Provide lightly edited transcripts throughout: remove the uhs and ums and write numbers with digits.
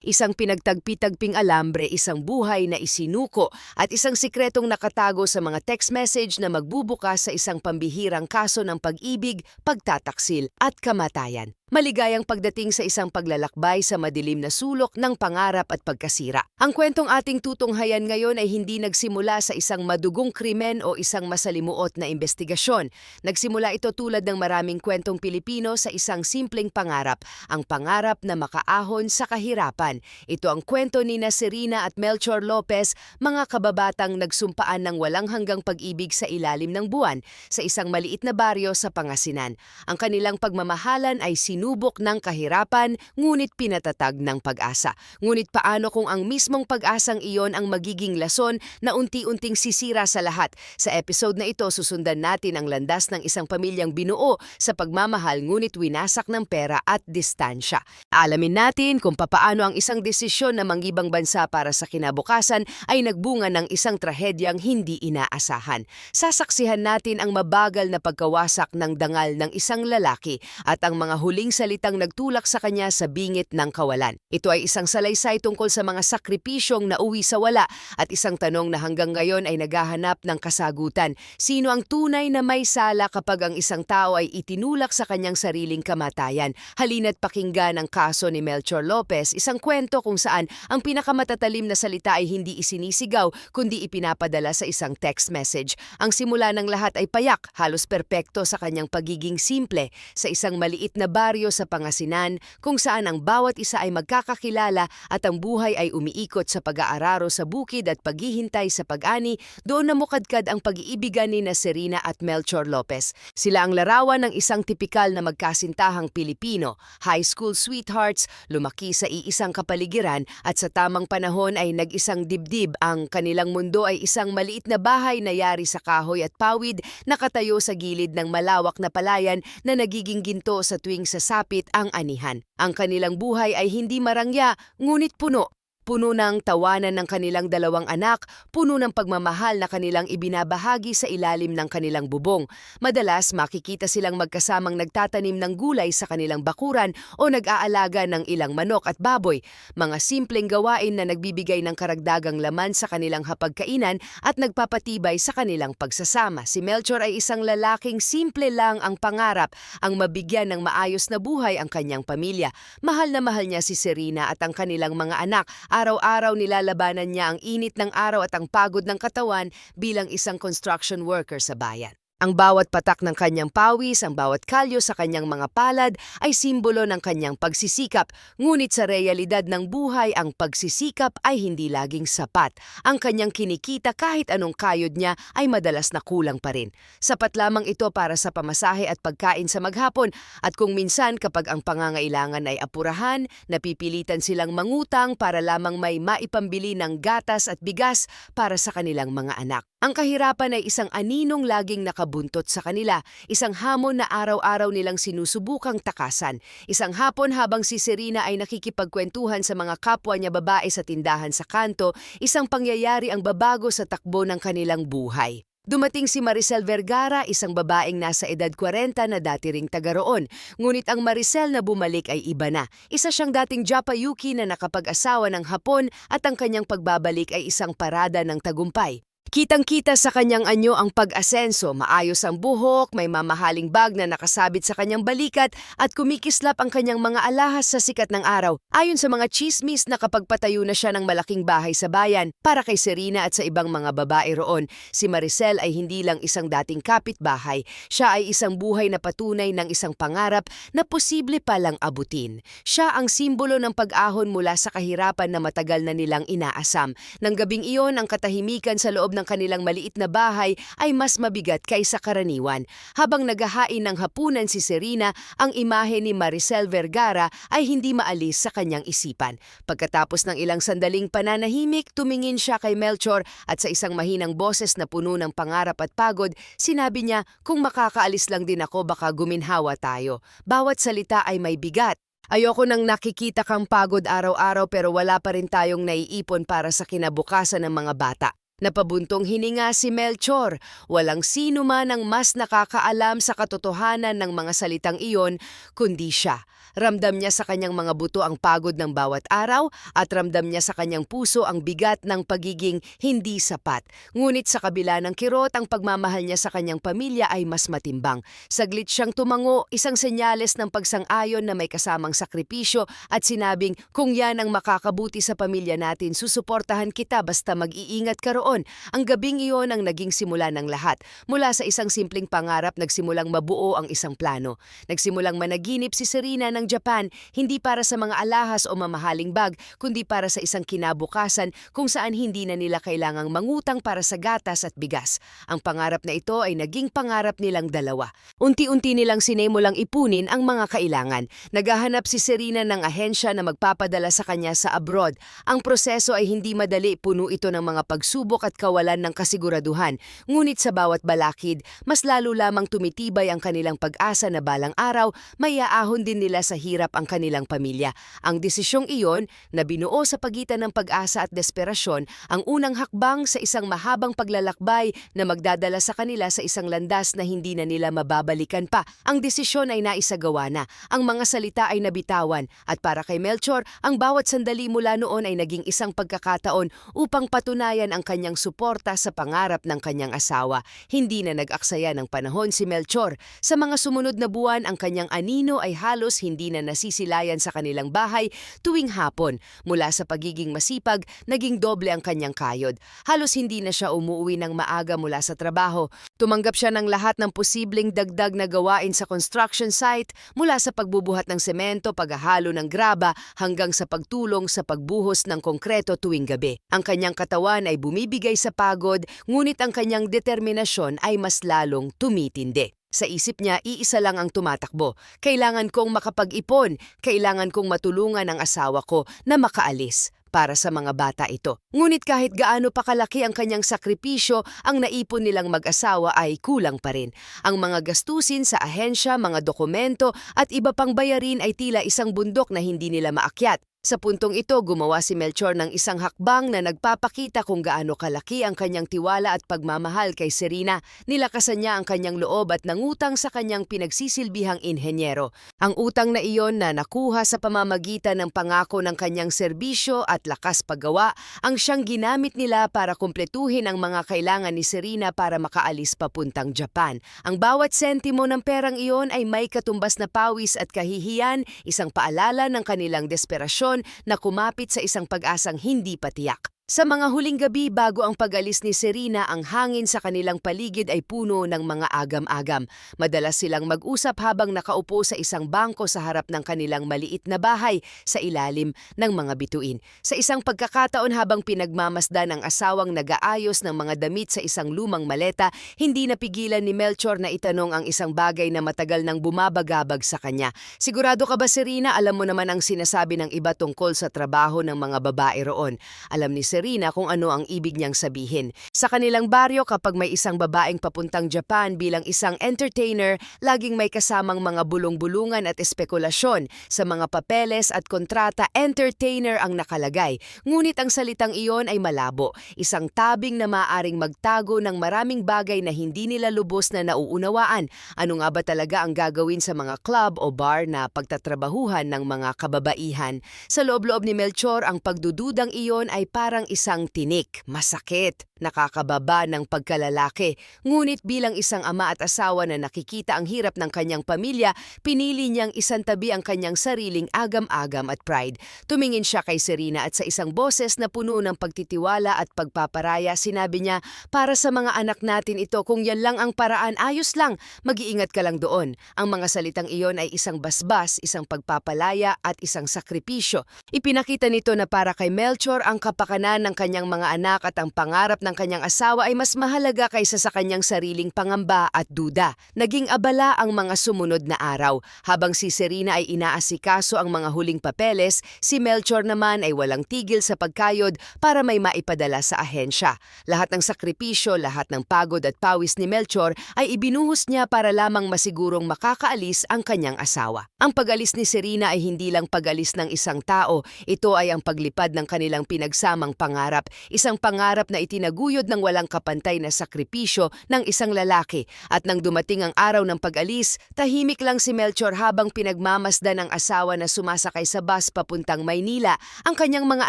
Isang pinagtagpi-tagping alambre, isang buhay na isinuko, at isang sikretong nakatago sa mga text message na magbubukas sa isang pambihirang kaso ng pag-ibig, pagtataksil, at kamatayan. Maligayang pagdating sa isang paglalakbay sa madilim na sulok ng pangarap at pagkasira. Ang kwentong ating tutunghayan ngayon ay hindi nagsimula sa isang madugong krimen o isang masalimuot na investigasyon. Nagsimula ito tulad ng maraming kwentong Pilipino sa isang simpleng pangarap, ang pangarap na makaahon sa kahirapan. Ito ang kwento ni Serina at Melchor Lopez, mga kababatang nagsumpaan ng walang hanggang pag-ibig sa ilalim ng buwan sa isang maliit na baryo sa Pangasinan. Ang kanilang pagmamahalan ay sinubok ng kahirapan, ngunit pinatatag ng pag-asa. Ngunit paano kung ang mismong pag-asang iyon ang magiging lason na unti-unting sisira sa lahat? Sa episode na ito, susundan natin ang landas ng isang pamilyang binuo sa pagmamahal ngunit winasak ng pera at distansya. Alamin natin kung papaano ang isang desisyon na mangibang bansa para sa kinabukasan ay nagbunga ng isang trahedyang hindi inaasahan. Sasaksihan natin ang mabagal na pagkawasak ng dangal ng isang lalaki at ang mga huling salitang nagtulak sa kanya sa bingit ng kawalan. Ito ay isang salaysay tungkol sa mga sakripisyong nauwi sa wala at isang tanong na hanggang ngayon ay naghahanap ng kasagutan. Sino ang tunay na may sala kapag ang isang tao ay itinulak sa kanyang sariling kamatayan? Halina't pakinggan ang kaso ni Melchor Lopez, isang kwento kung saan ang pinakamatatalim na salita ay hindi isinisigaw kundi ipinapadala sa isang text message. Ang simula ng lahat ay payak, halos perpekto sa kanyang pagiging simple, sa isang maliit na baryo sa Pangasinan kung saan ang bawat isa ay magkakakilala at ang buhay ay umiikot sa pag-aararo sa bukid at paghihintay sa pag-ani. Doon namukadkad ang pag-iibigan ni Serina at Melchor Lopez. Sila ang larawan ng isang tipikal na magkasintahang Pilipino, high school sweethearts, lumaki sa iisang kapaligiran at sa tamang panahon ay nag-isang dibdib. Ang kanilang mundo ay isang maliit na bahay na yari sa kahoy at pawid, nakatayo sa gilid ng malawak na palayan na nagiging ginto sa tuwing sasapit ang anihan. Ang kanilang buhay ay hindi marangya, ngunit puno. Puno ng tawanan ng kanilang dalawang anak, puno ng pagmamahal na kanilang ibinabahagi sa ilalim ng kanilang bubong. Madalas makikita silang magkasamang nagtatanim ng gulay sa kanilang bakuran o nag-aalaga ng ilang manok at baboy, mga simpleng gawain na nagbibigay ng karagdagang laman sa kanilang hapagkainan at nagpapatibay sa kanilang pagsasama. Si Melchor ay isang lalaking simple lang ang pangarap, ang mabigyan ng maayos na buhay ang kanyang pamilya. Mahal na mahal niya si Serina at ang kanilang mga anak. Araw-araw nilalabanan niya ang init ng araw at ang pagod ng katawan bilang isang construction worker sa bayan. Ang bawat patak ng kanyang pawis, ang bawat kalyo sa kanyang mga palad ay simbolo ng kanyang pagsisikap. Ngunit sa realidad ng buhay, ang pagsisikap ay hindi laging sapat. Ang kanyang kinikita kahit anong kayod niya ay madalas na kulang pa rin. Sapat lamang ito para sa pamasahe at pagkain sa maghapon at kung minsan kapag ang pangangailangan ay apurahan, napipilitan silang mangutang para lamang may maipambili ng gatas at bigas para sa kanilang mga anak. Ang kahirapan ay isang aninong laging nakabuntot sa kanila, isang hamon na araw-araw nilang sinusubukang takasan. Isang hapon habang si Serina ay nakikipagkwentuhan sa mga kapwa niya babae sa tindahan sa kanto, isang pangyayari ang babago sa takbo ng kanilang buhay. Dumating si Maricel Vergara, isang babaeng nasa edad 40 na dati ring taga roon. Ngunit ang Maricel na bumalik ay iba na. Isa siyang dating Japayuki na nakapag-asawa ng Hapon at ang kanyang pagbabalik ay isang parada ng tagumpay. Kitang-kita sa kanyang anyo ang pag-asenso, maayos ang buhok, may mamahaling bag na nakasabit sa kanyang balikat at kumikislap ang kanyang mga alahas sa sikat ng araw. Ayon sa mga chismis, nakapagpatayo na siya ng malaking bahay sa bayan para kay Serina at sa ibang mga babae roon. Si Maricel ay hindi lang isang dating kapitbahay, siya ay isang buhay na patunay ng isang pangarap na posible palang abutin. Siya ang simbolo ng pag-ahon mula sa kahirapan na matagal na nilang inaasam. Nang gabing iyon, ang katahimikan sa loob ng kanilang maliit na bahay ay mas mabigat kaysa karaniwan. Habang naghahain ng hapunan si Serina, ang imahe ni Maricel Vergara ay hindi maalis sa kanyang isipan. Pagkatapos ng ilang sandaling pananahimik, tumingin siya kay Melchor at sa isang mahinang boses na puno ng pangarap at pagod, sinabi niya, "Kung makakaalis lang din ako, baka guminhawa tayo." Bawat salita ay may bigat. Ayoko nang nakikita kang pagod araw-araw pero wala pa rin tayong naiipon para sa kinabukasan ng mga bata. Napabuntong hininga si Melchor. Walang sino man ang mas nakakaalam sa katotohanan ng mga salitang iyon kundi siya. Ramdam niya sa kanyang mga buto ang pagod ng bawat araw at ramdam niya sa kanyang puso ang bigat ng pagiging hindi sapat. Ngunit sa kabila ng kirot, ang pagmamahal niya sa kanyang pamilya ay mas matimbang. Saglit siyang tumango, isang senyales ng pagsang-ayon na may kasamang sakripisyo at sinabing, kung yan ang makakabuti sa pamilya natin, susuportahan kita basta mag-iingat ka roon. Ang gabing iyon ang naging simula ng lahat. Mula sa isang simpleng pangarap, nagsimulang mabuo ang isang plano. Nagsimulang managinip si Serena ng Japan, hindi para sa mga alahas o mamahaling bag, kundi para sa isang kinabukasan kung saan hindi na nila kailangang mangutang para sa gatas at bigas. Ang pangarap na ito ay naging pangarap nilang dalawa. Unti-unti nilang sinemulang ipunin ang mga kailangan. Naghahanap si Serena ng ahensya na magpapadala sa kanya sa abroad. Ang proseso ay hindi madali, puno ito ng mga pagsubok at kawalan ng kasiguraduhan. Ngunit sa bawat balakid, mas lalo lamang tumitibay ang kanilang pag-asa na balang araw, may aahon din nila sa hirap ang kanilang pamilya. Ang desisyong iyon, na binuo sa pagitan ng pag-asa at desperasyon, ang unang hakbang sa isang mahabang paglalakbay na magdadala sa kanila sa isang landas na hindi na nila mababalikan pa. Ang desisyon ay naisagawa na, ang mga salita ay nabitawan, at para kay Melchor, ang bawat sandali mula noon ay naging isang pagkakataon upang patunayan ang kanyang suporta sa pangarap ng kanyang asawa. Hindi na nag-aksaya ng panahon si Melchor. Sa mga sumunod na buwan, ang kanyang anino ay halos hindi na nasisilayan sa kanilang bahay tuwing hapon. Mula sa pagiging masipag, naging doble ang kanyang kayod. Halos hindi na siya umuwi ng maaga mula sa trabaho. Tumanggap siya ng lahat ng posibleng dagdag na gawain sa construction site, mula sa pagbubuhat ng semento, paghahalo ng graba, hanggang sa pagtulong sa pagbuhos ng konkreto tuwing gabi. Ang kanyang katawan ay bumibigay sa pagod, ngunit ang kanyang determinasyon ay mas lalong tumitindi. Sa isip niya, iisa lang ang tumatakbo. Kailangan kong makapag-ipon, kailangan kong matulungan ang asawa ko na makaalis. Para sa mga bata ito. Ngunit kahit gaano pa kalaki ang kanyang sakripisyo, ang naipon nilang mag-asawa ay kulang pa rin. Ang mga gastusin sa ahensya, mga dokumento at iba pang bayarin ay tila isang bundok na hindi nila maakyat. Sa puntong ito, gumawa si Melchor ng isang hakbang na nagpapakita kung gaano kalaki ang kanyang tiwala at pagmamahal kay Serena. Nilakasan niya ang kanyang loob at nangutang sa kanyang pinagsisilbihang inhenyero. Ang utang na iyon na nakuha sa pamamagitan ng pangako ng kanyang serbisyo at lakas paggawa, ang siyang ginamit nila para kumpletuhin ang mga kailangan ni Serena para makaalis papuntang Japan. Ang bawat sentimo ng perang iyon ay may katumbas na pawis at kahihiyan, isang paalala ng kanilang desperasyon na kumapit sa isang pag-asang hindi patiyak. Sa mga huling gabi bago ang pag-alis ni Serena, ang hangin sa kanilang paligid ay puno ng mga agam-agam. Madalas silang mag-usap habang nakaupo sa isang bangko sa harap ng kanilang maliit na bahay sa ilalim ng mga bituin. Sa isang pagkakataon habang pinagmamasdan ang asawang nag-aayos ng mga damit sa isang lumang maleta, hindi napigilan ni Melchor na itanong ang isang bagay na matagal nang bumabagabag sa kanya. Sigurado ka ba, Serena? Alam mo naman ang sinasabi ng iba tungkol sa trabaho ng mga babae roon. Alam ni Serena kung ano ang ibig niyang sabihin. Sa kanilang baryo, kapag may isang babaeng papuntang Japan bilang isang entertainer, laging may kasamang mga bulong-bulungan at espekulasyon. Sa mga papeles at kontrata, entertainer ang nakalagay. Ngunit ang salitang iyon ay malabo. Isang tabing na maaaring magtago ng maraming bagay na hindi nila lubos na nauunawaan. Ano nga ba talaga ang gagawin sa mga club o bar na pagtatrabahuhan ng mga kababaihan? Sa loob-loob ni Melchor, ang pagdududang iyon ay parang isang tinik, masakit, nakakababa ng pagkalalaki. Ngunit bilang isang ama at asawa na nakikita ang hirap ng kanyang pamilya, pinili niyang isantabi ang kanyang sariling agam-agam at pride. Tumingin siya kay Serena at sa isang boses na puno ng pagtitiwala at pagpaparaya, sinabi niya, para sa mga anak natin ito, kung yan lang ang paraan, ayos lang, mag-iingat ka lang doon. Ang mga salitang iyon ay isang basbas, isang pagpapalaya at isang sakripisyo. Ipinakita nito na para kay Melchor ang kapakanan ng kanyang mga anak at ang pangarap ng kanyang asawa ay mas mahalaga kaysa sa kanyang sariling pangamba at duda. Naging abala ang mga sumunod na araw. Habang si Serena ay inaasikaso ang mga huling papeles, si Melchor naman ay walang tigil sa pagkayod para may maipadala sa ahensya. Lahat ng sakripisyo, lahat ng pagod at pawis ni Melchor ay ibinuhos niya para lamang masigurong makakaalis ang kanyang asawa. Ang pag-alis ni Serena ay hindi lang pag-alis ng isang tao, ito ay ang paglipad ng kanilang pinagsamang pangarap, isang pangarap na itinaguri nagtaguyod ng walang kapantay na sakripisyo ng isang lalaki. At nang dumating ang araw ng pag-alis, tahimik lang si Melchor habang pinagmamasdan ang asawa na sumasakay sa bus papuntang Maynila. Ang kanyang mga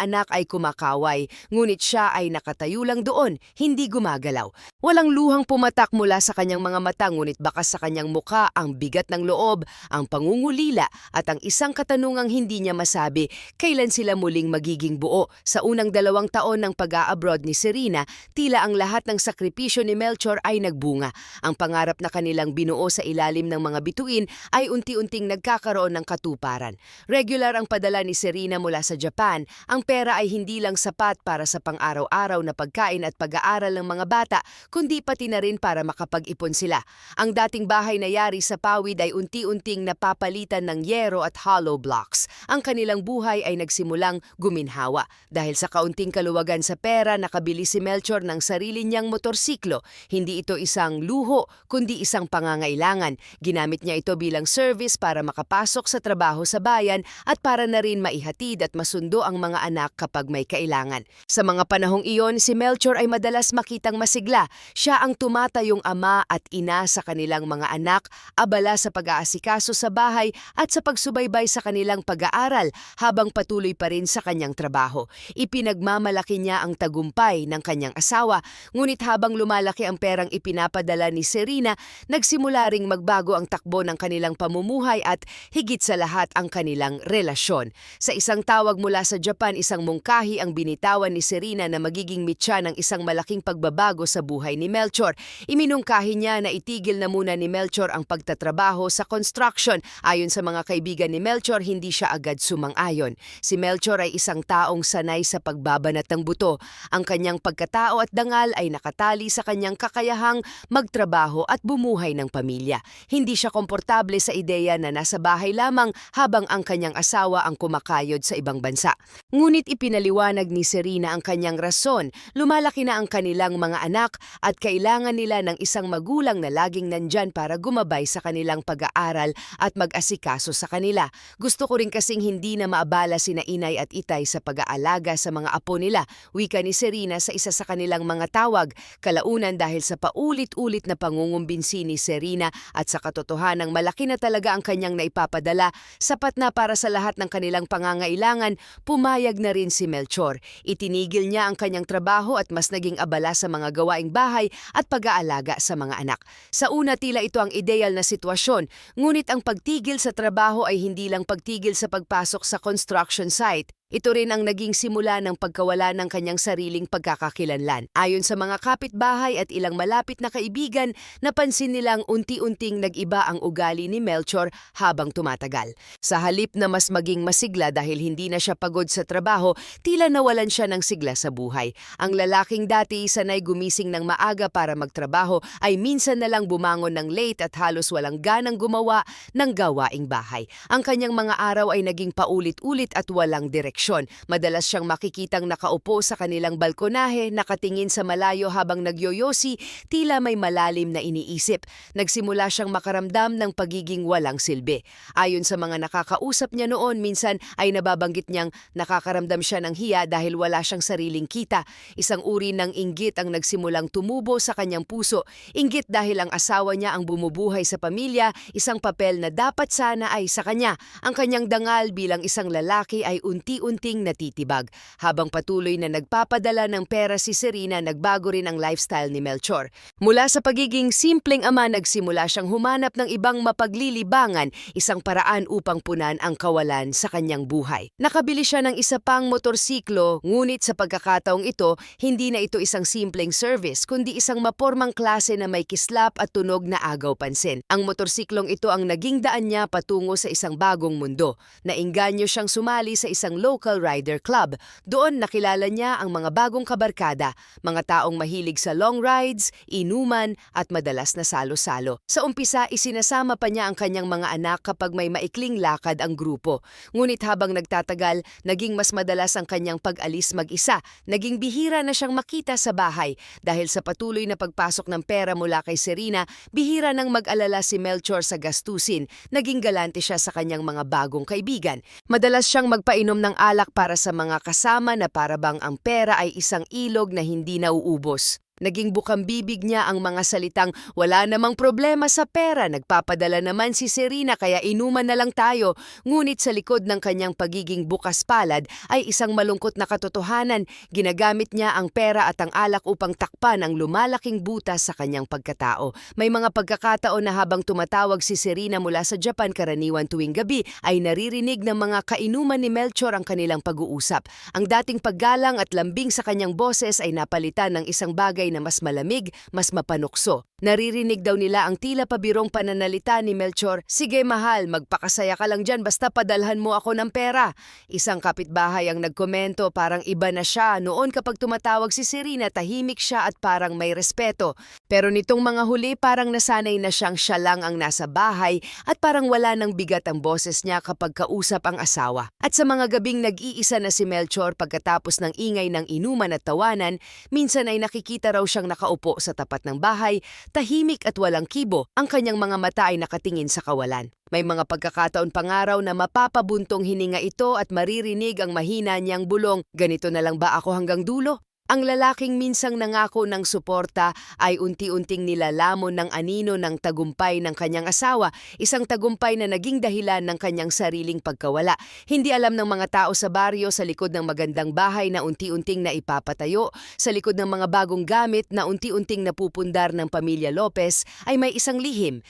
anak ay kumakaway, ngunit siya ay nakatayo lang doon, hindi gumagalaw. Walang luhang pumatak mula sa kanyang mga mata, ngunit bakas sa kanyang muka ang bigat ng loob, ang pangungulila at ang isang katanungang hindi niya masabi, kailan sila muling magiging buo. Sa unang 2 taon ng pag-a-abroad ni Serena, tila ang lahat ng sakripisyo ni Melchor ay nagbunga. Ang pangarap na kanilang binuo sa ilalim ng mga bituin ay unti-unting nagkakaroon ng katuparan. Regular ang padala ni Serena mula sa Japan, ang pera ay hindi lang sapat para sa pang-araw-araw na pagkain at pag-aaral ng mga bata, kundi pati na rin para makapag-ipon sila. Ang dating bahay na yari sa pawid ay unti-unting napapalitan ng yero at hollow blocks. Ang kanilang buhay ay nagsimulang guminhawa. Dahil sa kaunting kaluwagan sa pera, nakabili si Melchor ng sarili niyang motorsiklo. Hindi ito isang luho, kundi isang pangangailangan. Ginamit niya ito bilang service para makapasok sa trabaho sa bayan at para na rin maihatid at masundo ang mga anak kapag may kailangan. Sa mga panahong iyon, si Melchor ay madalas makitang masigla. Siya ang tumatayong ama at ina sa kanilang mga anak, abala sa pag-aasikaso sa bahay at sa pagsubaybay sa kanilang pag-aaral habang patuloy pa rin sa kanyang trabaho. Ipinagmamalaki niya ang tagumpay ng kanyang asawa, ngunit habang lumalaki ang perang ipinapadala ni Serena, nagsimula ring magbago ang takbo ng kanilang pamumuhay at higit sa lahat ang kanilang relasyon. Sa isang tawag mula sa Japan, isang mungkahi ang binitawan ni Serena na magiging mitya ng isang malaking pagbabago sa buhay ni Melchor. Iminungkahi niya na itigil na muna ni Melchor ang pagtatrabaho sa construction. Ayon sa mga kaibigan ni Melchor, hindi siya agad sumang-ayon. Si Melchor ay isang taong sanay sa pagbabanat ng buto. Ang kanyang pagkatao at dangal ay nakatali sa kanyang kakayahang magtrabaho at bumuhay ng pamilya. Hindi siya komportable sa ideya na nasa bahay lamang habang ang kanyang asawa ang kumakayod sa ibang bansa. Ngunit ipinaliwanag ni Serena ang kanyang rason. Lumalaki na ang kanilang mga anak at kailangan nila ng isang magulang na laging nandyan para gumabay sa kanilang pag-aaral at mag-asikaso sa kanila. Gusto ko rin kasing hindi na maabala sina inay at itay sa pag-aalaga sa mga apo nila, wika ni Serena sa isa sa kanilang mga tawag. Kalaunan dahil sa paulit-ulit na pangungumbinsi ni Serena at sa katotohanang malaki na talaga ang kanyang naipapadala, sapat na para sa lahat ng kanilang pangangailangan, pumayag na rin si Melchor. Itinigil niya ang kanyang trabaho at mas naging abala sa mga gawaing bahay at pag-aalaga sa mga anak. Sa una, tila ito ang ideal na sitwasyon, ngunit ang pagtigil sa trabaho ay hindi lang pagtigil sa pagpasok sa construction site. Ito rin ang naging simula ng pagkawala ng kanyang sariling pagkakakilanlan. Ayon sa mga kapitbahay at ilang malapit na kaibigan, napansin nilang unti-unting nag-iba ang ugali ni Melchor habang tumatagal. Sa halip na mas maging masigla dahil hindi na siya pagod sa trabaho, tila nawalan siya ng sigla sa buhay. Ang lalaking dati sanay gumising ng maaga para magtrabaho ay minsan na lang bumangon ng late at halos walang ganang gumawa ng gawaing bahay. Ang kanyang mga araw ay naging paulit-ulit at walang direksyon. Madalas siyang makikitang nakaupo sa kanilang balkonahe, nakatingin sa malayo habang nagyoyosi, tila may malalim na iniisip. Nagsimula siyang makaramdam ng pagiging walang silbi. Ayon sa mga nakakausap niya noon, minsan ay nababanggit niyang nakakaramdam siya ng hiya dahil wala siyang sariling kita. Isang uri ng inggit ang nagsimulang tumubo sa kanyang puso. Inggit dahil ang asawa niya ang bumubuhay sa pamilya, isang papel na dapat sana ay sa kanya. Ang kanyang dangal bilang isang lalaki ay unti-unting natitibag. Habang patuloy na nagpapadala ng pera si Serena, nagbago rin ang lifestyle ni Melchor. Mula sa pagiging simpleng ama, nagsimula siyang humanap ng ibang mapaglilibangan, isang paraan upang punan ang kawalan sa kanyang buhay. Nakabili siya ng isa pang motorsiklo, ngunit sa pagkakataong ito, hindi na ito isang simpleng service, kundi isang mapormang klase na may kislap at tunog na agaw pansin. Ang motorsiklong ito ang naging daan niya patungo sa isang bagong mundo. Nainganyo siyang sumali sa isang local rider club. Doon nakilala niya ang mga bagong kabarkada, mga taong mahilig sa long rides, inuman at madalas na salo-salo. Sa umpisa, isinasama pa niya ang kanyang mga anak kapag may maikling lakad ang grupo. Ngunit habang nagtatagal, naging mas madalas ang kanyang pag-alis mag-isa. Naging bihira na siyang makita sa bahay. Dahil sa patuloy na pagpasok ng pera mula kay Serena, bihira nang mag-alala si Melchor sa gastusin. Naging galante siya sa kanyang mga bagong kaibigan. Madalas siyang magpainom ng alak para sa mga kasama na parabang ang pera ay isang ilog na hindi nauubos. Naging bukang bibig niya ang mga salitang, "Wala namang problema sa pera, nagpapadala naman si Serena kaya inuman na lang tayo." Ngunit sa likod ng kanyang pagiging bukas palad ay isang malungkot na katotohanan. Ginagamit niya ang pera at ang alak upang takpan ang lumalaking butas sa kanyang pagkatao. May mga pagkakataon na habang tumatawag si Serena mula sa Japan karaniwan tuwing gabi ay naririnig ng mga kainuman ni Melchor ang kanilang pag-uusap. Ang dating paggalang at lambing sa kanyang boses ay napalitan ng isang bagay na mas malamig, mas mapanukso. Naririnig daw nila ang tila pabirong pananalita ni Melchor, "Sige mahal, magpakasaya ka lang dyan basta padalhan mo ako ng pera." Isang kapitbahay ang nagkomento, parang iba na siya. Noon kapag tumatawag si Serena, tahimik siya at parang may respeto. Pero nitong mga huli parang nasanay na siyang siya lang ang nasa bahay at parang wala nang bigat ang boses niya kapag kausap ang asawa. At sa mga gabing nag-iisa na si Melchor pagkatapos ng ingay ng inuman at tawanan, minsan ay nakikita raw siyang nakaupo sa tapat ng bahay, tahimik at walang kibo, ang kanyang mga mata ay nakatingin sa kawalan. May mga pagkakataon pangaraw na mapapabuntong hininga ito at maririnig ang mahina niyang bulong, "Ganito na lang ba ako hanggang dulo?" Ang lalaking minsang nangako ng suporta ay unti-unting nilalamon ng anino ng tagumpay ng kanyang asawa, isang tagumpay na naging dahilan ng kanyang sariling pagkawala. Hindi alam ng mga tao sa baryo, sa likod ng magandang bahay na unti-unting naipapatayo, sa likod ng mga bagong gamit na unti-unting napupundar ng pamilya Lopez, ay may isang lihim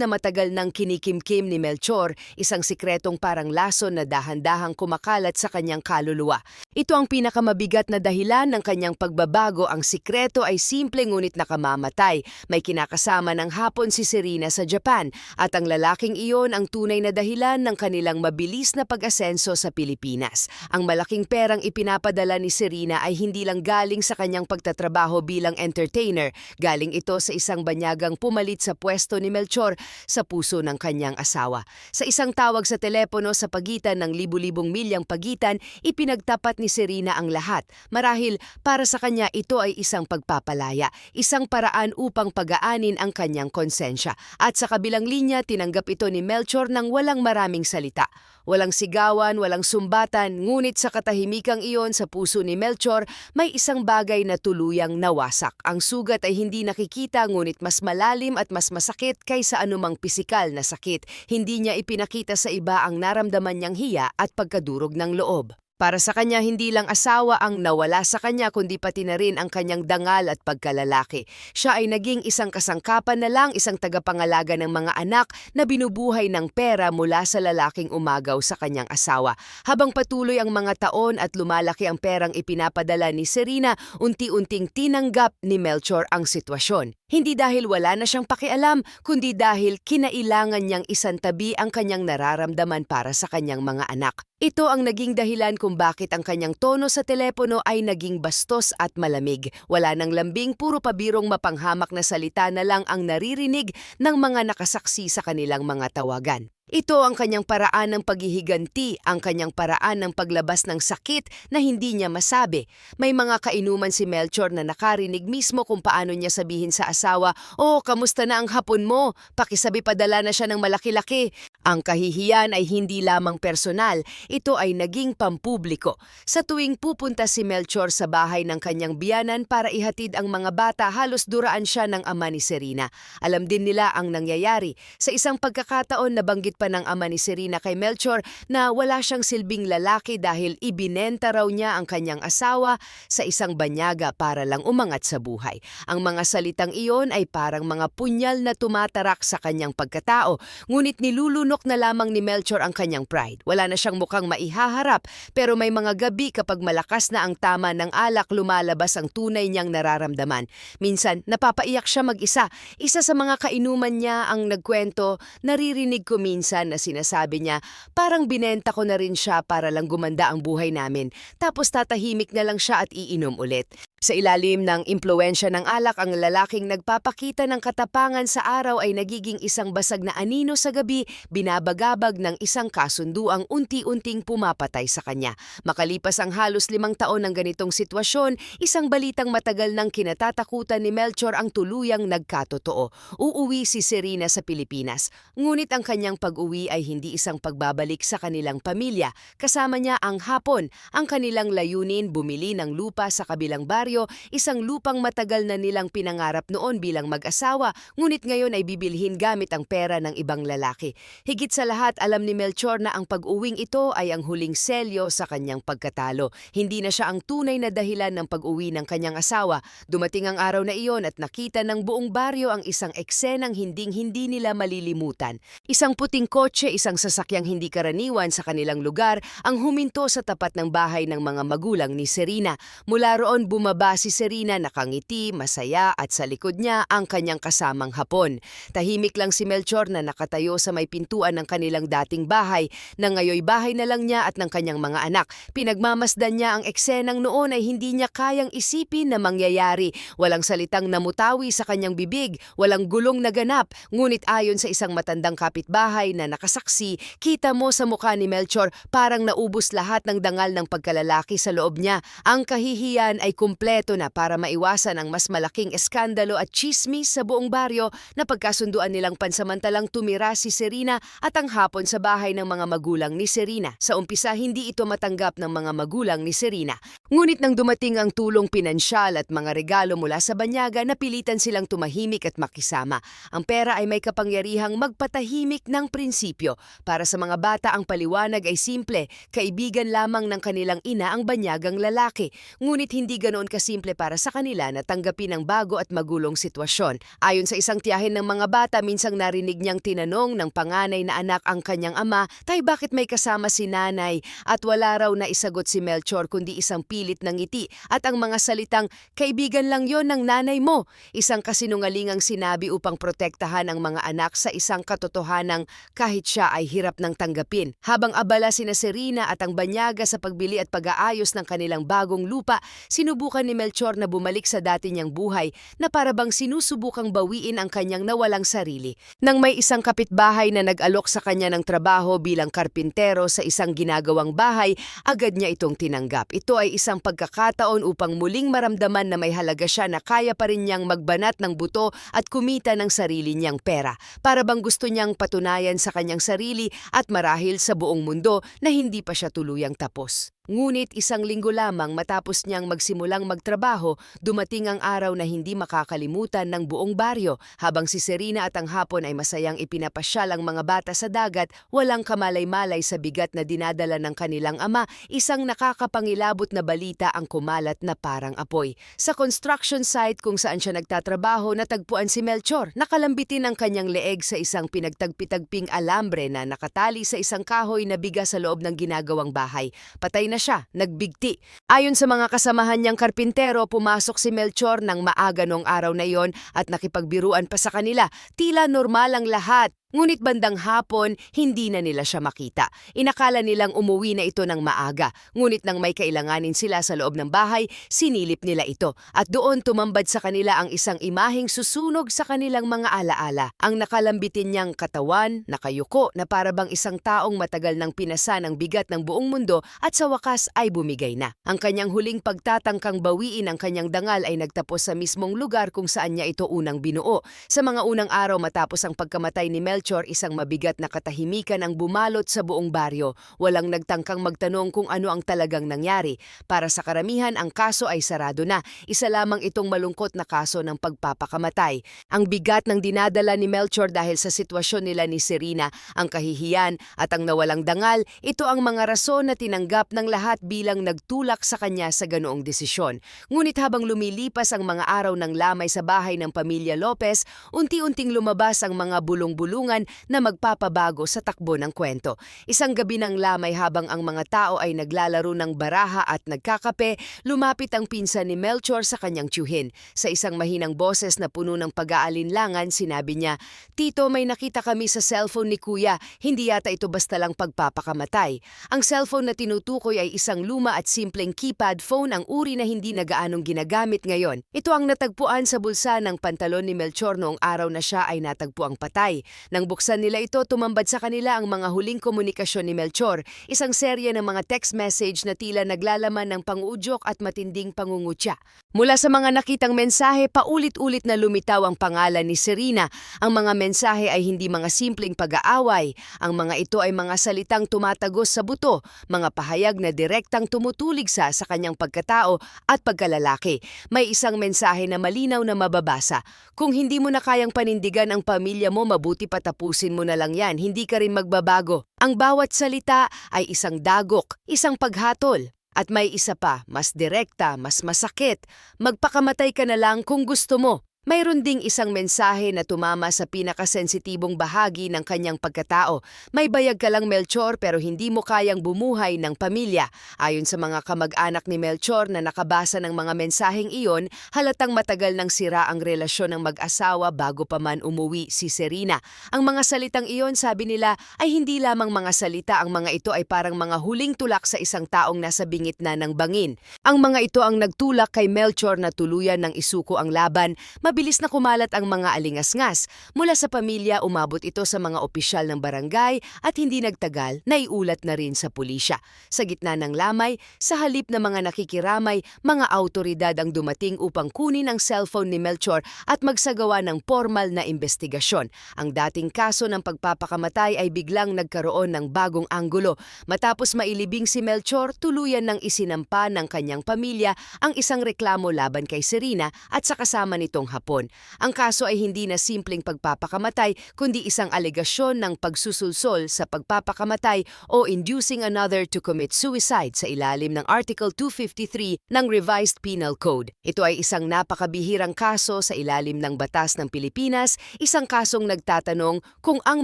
na matagal nang kinikimkim ni Melchor, isang sikretong parang lason na dahan-dahang kumakalat sa kanyang kaluluwa. Ito ang pinakamabigat na dahilan ng kanyang pagbabago. Ang sikreto ay simple ngunit nakamamatay. May kinakasama ng hapon si Serena sa Japan at ang lalaking iyon ang tunay na dahilan ng kanilang mabilis na pag-asenso sa Pilipinas. Ang malaking perang ipinapadala ni Serena ay hindi lang galing sa kanyang pagtatrabaho bilang entertainer. Galing ito sa isang banyagang pumalit sa pwesto ni Melchor sa puso ng kanyang asawa. Sa isang tawag sa telepono sa pagitan ng libu-libong milyang pagitan, ipinagtapat ni Serena ang lahat. Marahil para sa kanya ito ay isang pagpapalaya, isang paraan upang pagaanin ang kanyang konsensya. At sa kabilang linya, tinanggap ito ni Melchor ng walang maraming salita. Walang sigawan, walang sumbatan, ngunit sa katahimikang iyon sa puso ni Melchor, may isang bagay na tuluyang nawasak. Ang sugat ay hindi nakikita ngunit mas malalim at mas masakit kaysa anumang pisikal na sakit. Hindi niya ipinakita sa iba ang naramdaman niyang hiya at pagkadurog ng loob. Para sa kanya, hindi lang asawa ang nawala sa kanya kundi pati na rin ang kanyang dangal at pagkalalaki. Siya ay naging isang kasangkapan na lang, isang tagapangalaga ng mga anak na binubuhay ng pera mula sa lalaking umagaw sa kanyang asawa. Habang patuloy ang mga taon at lumalaki ang perang ipinapadala ni Serena, unti-unting tinanggap ni Melchor ang sitwasyon. Hindi dahil wala na siyang pakialam, kundi dahil kinailangan niyang isantabi ang kanyang nararamdaman para sa kanyang mga anak. Ito ang naging dahilan kung bakit ang kanyang tono sa telepono ay naging bastos at malamig. Wala nang lambing, puro pabirong mapanghamak na salita na lang ang naririnig ng mga nakasaksi sa kanilang mga tawagan. Ito ang kanyang paraan ng paghihiganti, ang kanyang paraan ng paglabas ng sakit na hindi niya masabi. May mga kainuman si Melchor na nakarinig mismo kung paano niya sabihin sa asawa, "Oh, kamusta na ang hapon mo? Pakisabi padala na siya ng malaki-laki." Ang kahihiyan ay hindi lamang personal, ito ay naging pampubliko. Sa tuwing pupunta si Melchor sa bahay ng kanyang biyanan para ihatid ang mga bata, halos duraan siya ng ama ni Serena. Alam din nila ang nangyayari. Sa isang pagkakataon, nabanggit pa ng ama ni Serena kay Melchor na wala siyang silbing lalaki dahil ibinenta raw niya ang kanyang asawa sa isang banyaga para lang umangat sa buhay. Ang mga salitang iyon ay parang mga punyal na tumatarak sa kanyang pagkatao, ngunit nilulunok na lamang ni Melchor ang kanyang pride. Wala na siyang mukhang maihaharap, pero may mga gabi kapag malakas na ang tama ng alak, lumalabas ang tunay niyang nararamdaman. Minsan, napapaiyak siya mag-isa. Isa sa mga kainuman niya ang nagkwento, naririnig ko minsan na sinasabi niya, "Parang binenta ko na rin siya para lang gumanda ang buhay namin." Tapos tatahimik na lang siya at iinom ulit. Sa ilalim ng impluwensya ng alak, ang lalaking nagpapakita ng katapangan sa araw ay nagiging isang basag na anino sa gabi, binabagabag ng isang kasunduang unti-unting pumapatay sa kanya. Makalipas ang halos 5 taon ng ganitong sitwasyon, isang balitang matagal nang kinatatakutan ni Melchor ang tuluyang nagkatotoo. Uuwi si Serena sa Pilipinas. Ngunit ang kanyang pag-uwi ay hindi isang pagbabalik sa kanilang pamilya. Kasama niya ang hapon. Ang kanilang layunin, bumili ng lupa sa kabilang baryo, isang lupang matagal na nilang pinangarap noon bilang mag-asawa, ngunit ngayon ay bibilhin gamit ang pera ng ibang lalaki. Higit sa lahat, alam ni Melchor na ang pag-uwing ito ay ang huling selyo sa kanyang pagkatalo. Hindi na siya ang tunay na dahilan ng pag-uwi ng kanyang asawa. Dumating ang araw na iyon at nakita ng buong baryo ang isang eksenang hinding-hindi nila malilimutan. Isang puting kotse, isang sasakyang hindi karaniwan sa kanilang lugar, ang huminto sa tapat ng bahay ng mga magulang ni Serena. Mula roon bumaba si Serena, nakangiti, masaya, at sa likod niya ang kanyang kasamang hapon. Tahimik lang si Melchor na nakatayo sa may pintuan ng kanilang dating bahay, na ngayoy bahay na lang niya at ng kanyang mga anak. Pinagmamasdan niya ang eksenang noon ay hindi niya kayang isipin na mangyayari. Walang salitang namutawi sa kanyang bibig, walang gulong na ganap, ngunit ayon sa isang matandang kapitbahay na nakasaksi, kita mo sa mukha ni Melchor parang naubos lahat ng dangal ng pagkalalaki sa loob niya. Ang kahihiyan ay kumpleto na para maiwasan ang mas malaking eskandalo at chismis sa buong baryo. Na pagkasunduan nilang pansamantalang tumira si Serena at ang hapon sa bahay ng mga magulang ni Serena. Sa umpisa, hindi ito matanggap ng mga magulang ni Serena. Ngunit nang dumating ang tulong pinansyal at mga regalo mula sa banyaga, napilitan silang tumahimik at makisama. Ang pera ay may kapangyarihang magpatahimik ng prinsipyo. Para sa mga bata, ang paliwanag ay simple: kaibigan lamang ng kanilang ina ang banyagang lalaki. Ngunit hindi ganoon kasimple para sa kanila na tanggapin ang bago at magulong sitwasyon. Ayon sa isang tiyahin ng mga bata, minsang narinig niyang tinanong ng panganay na anak ang kanyang ama, "Tay, bakit may kasama si nanay?" At wala raw na isagot si Melchor kundi isang pilit ng ngiti at ang mga salitang, "Kaibigan lang yon ng nanay mo." Isang kasinungalingang sinabi upang protektahan ang mga anak sa isang katotohanang kahit siya ay hirap ng tanggapin. Habang abala sina Serena at ang banyaga sa pagbili at pag-aayos ng kanilang bagong lupa, sinubukan ni Melchor na bumalik sa dati niyang buhay, na parabang sinusubukang bawiin ang kanyang nawalang sarili. Nang may isang kapitbahay na nag-alok sa kanya ng trabaho bilang karpintero sa isang ginagawang bahay, agad niya itong tinanggap. Ito ay isang pagkakataon upang muling maramdaman na may halaga siya, na kaya pa rin niyang magbanat ng buto at kumita ng sarili niyang pera. Parabang gusto niyang patunayan sa kanyang sarili at marahil sa buong mundo na hindi pa siya tuluyang tapos. Ngunit isang linggo lamang matapos niyang magsimulang magtrabaho, dumating ang araw na hindi makakalimutan ng buong baryo. Habang si Serena at ang hapon ay masayang ipinapasyal ang mga bata sa dagat, walang kamalay-malay sa bigat na dinadala ng kanilang ama, isang nakakapangilabot na balita ang kumalat na parang apoy. Sa construction site kung saan siya nagtatrabaho, natagpuan si Melchor. Nakalambitin ang kanyang leeg sa isang pinagtagpitagping alambre na nakatali sa isang kahoy na biga sa loob ng ginagawang bahay. Patay na siya, nagbigti. Ayon sa mga kasamahan niyang karpintero, pumasok si Melchor ng maaga noong araw na iyon at nakipagbiruan pa sa kanila. Tila normal ang lahat. Ngunit bandang hapon, hindi na nila siya makita. Inakala nilang umuwi na ito ng maaga. Ngunit nang may kailanganin sila sa loob ng bahay, sinilip nila ito. At doon tumambad sa kanila ang isang imaheng susunog sa kanilang mga alaala. Ang nakalambitin niyang katawan, nakayuko na parabang isang taong matagal nang pinasa ng bigat ng buong mundo at sa wakas ay bumigay na. Ang kanyang huling pagtatangkang bawiin ang kanyang dangal ay nagtapos sa mismong lugar kung saan niya ito unang binuo. Sa mga unang araw matapos ang pagkamatay ni Melchor, isang mabigat na katahimikan ang bumalot sa buong baryo. Walang nagtangkang magtanong kung ano ang talagang nangyari. Para sa karamihan, ang kaso ay sarado na. Isa lamang itong malungkot na kaso ng pagpapakamatay. Ang bigat ng dinadala ni Melchor dahil sa sitwasyon nila ni Serena, ang kahihiyan at ang nawalang dangal, ito ang mga rason na tinanggap ng lahat bilang nagtulak sa kanya sa ganoong desisyon. Ngunit habang lumilipas ang mga araw ng lamay sa bahay ng pamilya Lopez, unti-unting lumabas ang mga bulong-bulungan katarungan na magpapabago sa takbo ng kwento. Isang gabi ng lamay habang ang mga tao ay naglalaro ng baraha at nagkakape, lumapit ang pinsan ni Melchor sa kanyang tiyuhin. Sa isang mahinang boses na puno ng pag-aalinlangan, sinabi niya, "Tito, may nakita kami sa cellphone ni Kuya. Hindi yata ito basta lang pagpapakamatay." Ang cellphone na tinutukoy ay isang luma at simpleng keypad phone, ang uri na hindi na gaanong ginagamit ngayon. Ito ang natagpuan sa bulsa ng pantalon ni Melchor noong araw na siya ay natagpuang patay. Nang buksan nila ito, tumambad sa kanila ang mga huling komunikasyon ni Melchor, isang serye ng mga text message na tila naglalaman ng panguudyok at matinding pangungutya. Mula sa mga nakitang mensahe, paulit-ulit na lumitaw ang pangalan ni Serena. Ang mga mensahe ay hindi mga simpleng pag-aaway. Ang mga ito ay mga salitang tumatagos sa buto, mga pahayag na direktang tumutulig sa kanyang pagkatao at pagkalalaki. May isang mensahe na malinaw na mababasa. "Kung hindi mo na kayang panindigan ang pamilya mo, mabuti patapusin mo na lang yan, hindi ka rin magbabago." Ang bawat salita ay isang dagok, isang paghatol. At may isa pa, mas direkta, mas masakit. "Magpakamatay ka na lang kung gusto mo." Mayroon ding isang mensahe na tumama sa pinakasensitibong bahagi ng kanyang pagkatao. "May bayag ka lang, Melchor, pero hindi mo kayang bumuhay ng pamilya." Ayon sa mga kamag-anak ni Melchor na nakabasa ng mga mensaheng iyon, halatang matagal nang sira ang relasyon ng mag-asawa bago pa man umuwi si Serena. Ang mga salitang iyon, sabi nila, ay hindi lamang mga salita. Ang mga ito ay parang mga huling tulak sa isang taong nasa bingit na ng bangin. Ang mga ito ang nagtulak kay Melchor na tuluyan ng isuko ang laban. Mabilis na kumalat ang mga alingasngas. Mula sa pamilya, umabot ito sa mga opisyal ng barangay at hindi nagtagal, naiulat na rin sa pulisya. Sa gitna ng lamay, sa halip na mga nakikiramay, mga autoridad ang dumating upang kunin ang cellphone ni Melchor at magsagawa ng formal na investigasyon. Ang dating kaso ng pagpapakamatay ay biglang nagkaroon ng bagong anggulo. Matapos mailibing si Melchor, tuluyan ng isinampa ng kanyang pamilya ang isang reklamo laban kay Serena at sa kasama nitong Hapon. Ang kaso ay hindi na simpleng pagpapakamatay, kundi isang alegasyon ng pagsusulsol sa pagpapakamatay o inducing another to commit suicide sa ilalim ng Article 253 ng Revised Penal Code. Ito ay isang napakabihirang kaso sa ilalim ng batas ng Pilipinas, isang kasong nagtatanong kung ang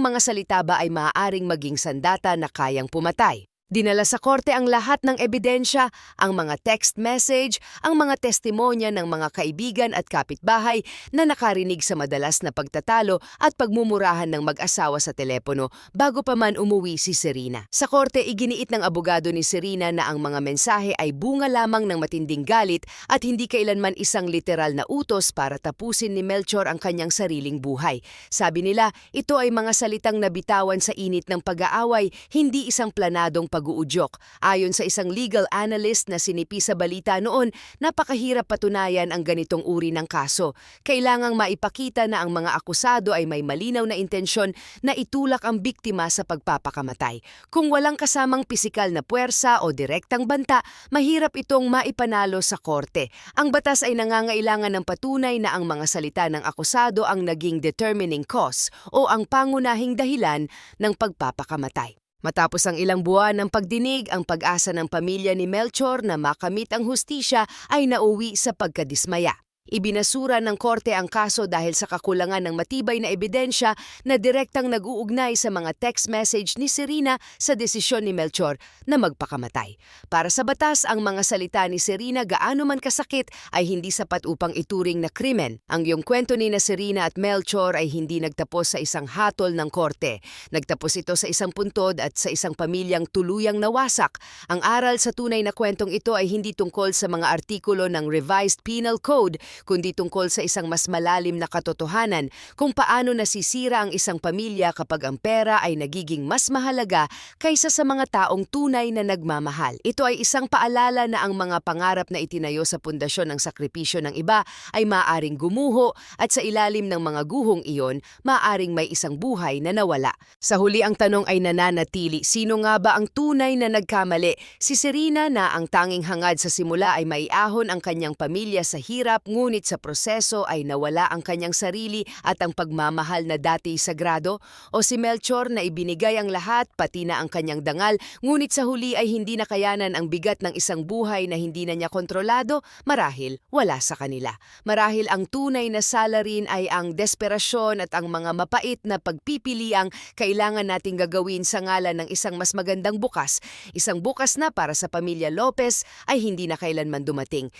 mga salita ba ay maaaring maging sandata na kayang pumatay. Dinala sa korte ang lahat ng ebidensya, ang mga text message, ang mga testimonya ng mga kaibigan at kapitbahay na nakarinig sa madalas na pagtatalo at pagmumurahan ng mag-asawa sa telepono bago pa man umuwi si Serena. Sa korte, iginiit ng abogado ni Serena na ang mga mensahe ay bunga lamang ng matinding galit at hindi kailanman isang literal na utos para tapusin ni Melchor ang kanyang sariling buhay. Sabi nila, ito ay mga salitang nabitawan sa init ng pag-aaway, hindi isang planadong pag-uudyok. Ayon sa isang legal analyst na sinipi sa balita noon, napakahirap patunayan ang ganitong uri ng kaso. Kailangang maipakita na ang mga akusado ay may malinaw na intensyon na itulak ang biktima sa pagpapakamatay. Kung walang kasamang pisikal na puwersa o direktang banta, mahirap itong maipanalo sa korte. Ang batas ay nangangailangan ng patunay na ang mga salita ng akusado ang naging determining cause o ang pangunahing dahilan ng pagpapakamatay. Matapos ang ilang buwan ng pagdinig, ang pag-asa ng pamilya ni Melchor na makamit ang hustisya ay nauwi sa pagkadismaya. Ibinasura ng korte ang kaso dahil sa kakulangan ng matibay na ebidensya na direktang nag-uugnay sa mga text message ni Serena sa desisyon ni Melchor na magpakamatay. Para sa batas, ang mga salita ni Serena gaano man kasakit ay hindi sapat upang ituring na krimen. Ang iyong kwento ni Serena at Melchor ay hindi nagtapos sa isang hatol ng korte. Nagtapos ito sa isang puntod at sa isang pamilyang tuluyang nawasak. Ang aral sa tunay na kwentong ito ay hindi tungkol sa mga artikulo ng Revised Penal Code, kundi tungkol sa isang mas malalim na katotohanan kung paano nasisira ang isang pamilya kapag ang pera ay nagiging mas mahalaga kaysa sa mga taong tunay na nagmamahal. Ito ay isang paalala na ang mga pangarap na itinayo sa pundasyon ng sakripisyo ng iba ay maaaring gumuho at sa ilalim ng mga guhong iyon, maaaring may isang buhay na nawala. Sa huli ang tanong ay nananatili, sino nga ba ang tunay na nagkamali? Si Serena na ang tanging hangad sa simula ay maiahon ang kanyang pamilya sa hirap ngunit sa proseso ay nawala ang kanyang sarili at ang pagmamahal na dati sagrado? O si Melchor na ibinigay ang lahat, pati na ang kanyang dangal, ngunit sa huli ay hindi nakayanan ang bigat ng isang buhay na hindi na niya kontrolado? Marahil wala sa kanila. Marahil ang tunay na salarin ay ang desperasyon at ang mga mapait na pagpipiliang kailangan nating gagawin sa ngalan ng isang mas magandang bukas. Isang bukas na para sa pamilya Lopez ay hindi na kailanman dumating.